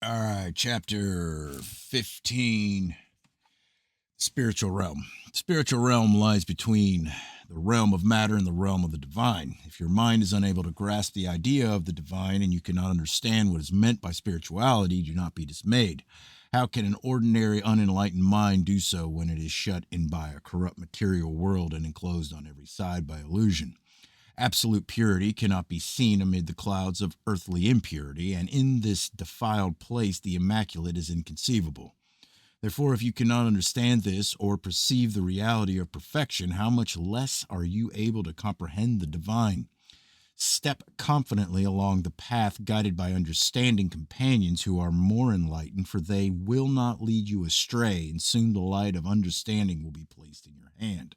All right, chapter 15, spiritual realm. Spiritual realm lies between the realm of matter and the realm of the divine. If your mind is unable to grasp the idea of the divine and you cannot understand what is meant by spirituality, do not be dismayed. How can an ordinary, unenlightened mind do so when it is shut in by a corrupt material world and enclosed on every side by illusion? Absolute purity cannot be seen amid the clouds of earthly impurity, and in this defiled place the immaculate is inconceivable. Therefore, if you cannot understand this or perceive the reality of perfection, how much less are you able to comprehend the divine? Step confidently along the path guided by understanding companions who are more enlightened, for they will not lead you astray, and soon the light of understanding will be placed in your hand.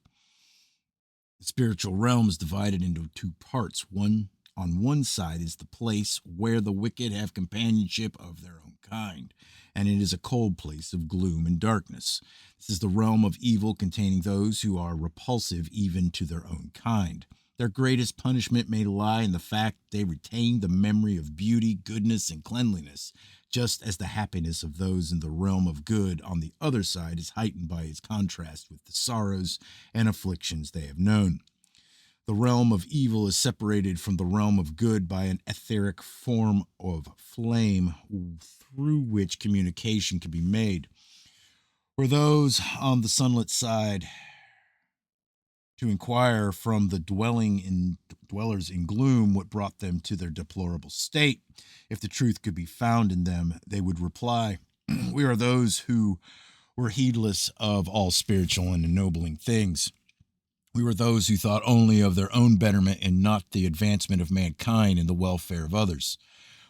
The spiritual realm is divided into two parts. One on one side is the place where the wicked have companionship of their own kind, and it is a cold place of gloom and darkness. This is the realm of evil containing those who are repulsive even to their own kind. Their greatest punishment may lie in the fact they retain the memory of beauty, goodness, and cleanliness, just as the happiness of those in the realm of good on the other side is heightened by its contrast with the sorrows and afflictions they have known. The realm of evil is separated from the realm of good by an etheric form of flame through which communication can be made. For those on the sunlit side, to inquire from the dwellers in gloom what brought them to their deplorable state. If the truth could be found in them, they would reply, "We are those who were heedless of all spiritual and ennobling things. We were those who thought only of their own betterment and not the advancement of mankind and the welfare of others.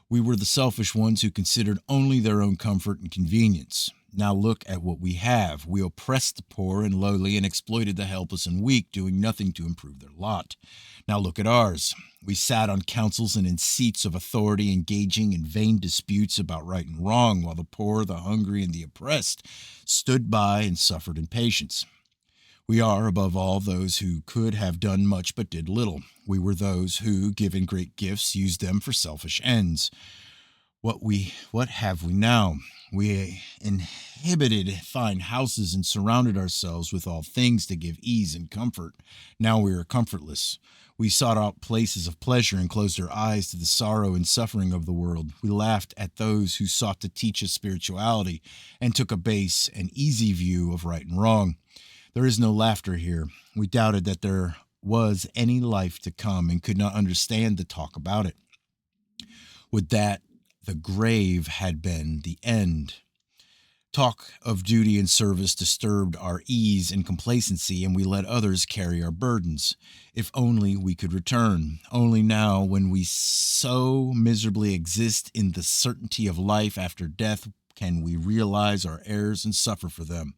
We were the selfish ones who considered only their own comfort and convenience. Now look at what we have. We oppressed the poor and lowly and exploited the helpless and weak, doing nothing to improve their lot. Now look at ours. We sat on councils and in seats of authority, engaging in vain disputes about right and wrong, while the poor, the hungry, and the oppressed stood by and suffered in patience. We are, above all, those who could have done much but did little. We were those who, given great gifts, used them for selfish ends. What have we now? We inhabited fine houses and surrounded ourselves with all things to give ease and comfort. Now we are comfortless. We sought out places of pleasure and closed our eyes to the sorrow and suffering of the world. We laughed at those who sought to teach us spirituality and took a base and easy view of right and wrong. There is no laughter here. We doubted that there was any life to come and could not understand the talk about it. Would that the grave had been the end. Talk of duty and service disturbed our ease and complacency, and we let others carry our burdens. If only we could return. Only now, when we so miserably exist in the certainty of life after death, can we realize our errors and suffer for them.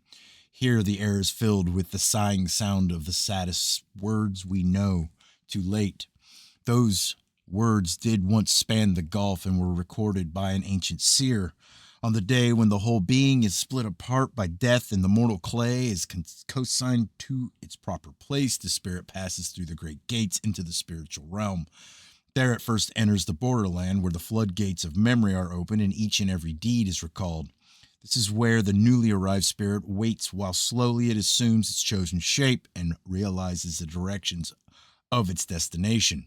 Here the air is filled with the sighing sound of the saddest words we know, too late. Those words did once span the gulf and were recorded by an ancient seer. On the day when the whole being is split apart by death and the mortal clay is consigned to its proper place, the spirit passes through the great gates into the spiritual realm. There it first enters the borderland where the floodgates of memory are open and each and every deed is recalled. This is where the newly arrived spirit waits while slowly it assumes its chosen shape and realizes the directions of its destination.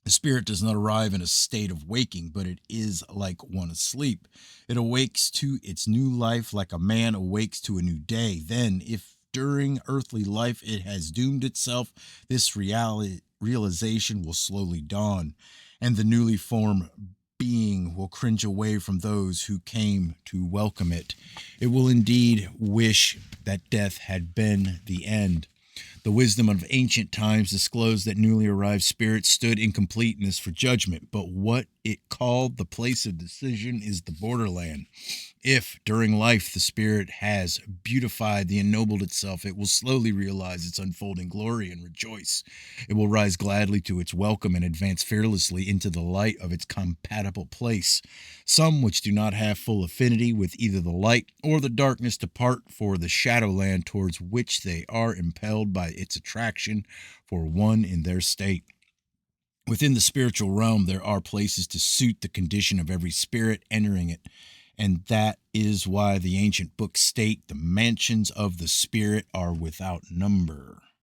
The spirit does not arrive in a state of waking, but it is like one asleep. It awakes to its new life like a man awakes to a new day. Then, if during earthly life it has doomed itself, this realization will slowly dawn, and the newly formed being will cringe away from those who came to welcome it. It will indeed wish that death had been the end. The wisdom of ancient times disclosed that newly arrived spirits stood in completeness for judgment, but what it called the place of decision is the borderland. If, during life, the spirit has beautified the ennobled itself, it will slowly realize its unfolding glory and rejoice. It will rise gladly to its welcome and advance fearlessly into the light of its compatible place. Some which do not have full affinity with either the light or the darkness depart for the shadowland towards which they are impelled by its attraction for one in their state. Within the spiritual realm, there are places to suit the condition of every spirit entering it, And that is why the ancient books state the mansions of the spirit are without number.